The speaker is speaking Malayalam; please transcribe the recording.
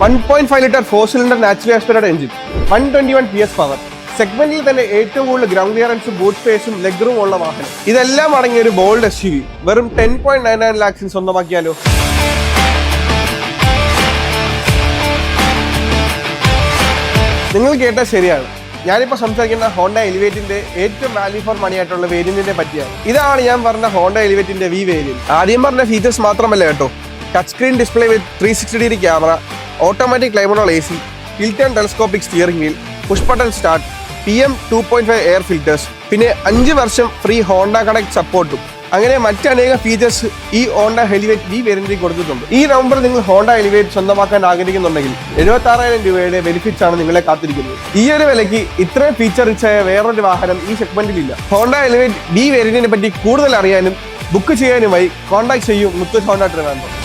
1.5 litre 4-cylinder natural aspirated engine, 121 PS power, സെഗ്മെന്റിൽ തന്നെ ഏറ്റവും കൂടുതൽ ഗ്രൗണ്ട് ക്ലിയറൻസും ബൂട്ട് സ്പേസും ലെഗ് റൂം ഉള്ള വാഹനം. ഇതെല്ലാം അടങ്ങിയ ഒരു ബോൾഡ് SUV വെറും 10.99 lakhs സ്വന്തമാക്കിയാലോ? നിങ്ങൾ കേട്ടാൽ ശരിയാണ്. ഞാനിപ്പോൾ സംസാരിക്കുന്ന ഹോണ്ട എലിവേറ്റിന്റെ ഏറ്റവും വാല്യൂ ഫോർ മണി ആയിട്ടുള്ള വേരിയന്റിനെ പറ്റിയാണ്. ഇതാണ് ഞാൻ പറഞ്ഞ ഹോണ്ട എലിവേറ്റിന്റെ V വേരിയന്റ്. ആദ്യം പറഞ്ഞ ഫീച്ചേഴ്സ് മാത്രമല്ല കേട്ടോ. Touch screen display with 360-degree camera, automatic climate AC, tilt and telescopic steering wheel, push button start, PM 2.5 air filters, പിന്നെ 5 വർഷം ഫ്രീ ഹോണ്ട കണക്ട് സപ്പോർട്ടും. അങ്ങനെ മറ്റനേകം ഫീച്ചേഴ്സ് ഈ ഹോണ്ട എലിവേറ്റ് V വേരിയന്റിൽ കൊടുത്തിട്ടുണ്ട്. ഈ നവംബറിൽ നിങ്ങൾ ഹോണ്ട എലിവേറ്റ് സ്വന്തമാക്കാൻ ആഗ്രഹിക്കുന്നുണ്ടെങ്കിൽ 76,000 രൂപയുടെ ബെനിഫിറ്റ്സ് ആണ് നിങ്ങളെ കാത്തിരിക്കുന്നത്. ഈ ഒരു വിലയ്ക്ക് ഇത്രയും ഫീച്ചർ റിച്ചായ വേറൊരു വാഹനം ഈ സെഗ്മെന്റിലില്ല. ഹോണ്ട എലിവേറ്റ് V വേരിയന്റിനെ പറ്റി കൂടുതൽ അറിയാനും ബുക്ക് ചെയ്യാനുമായി കോൺടാക്ട് ചെയ്യൂ മുത്തൂറ്റ് ഹോണ്ട ട്രിവാൻഡ്രം.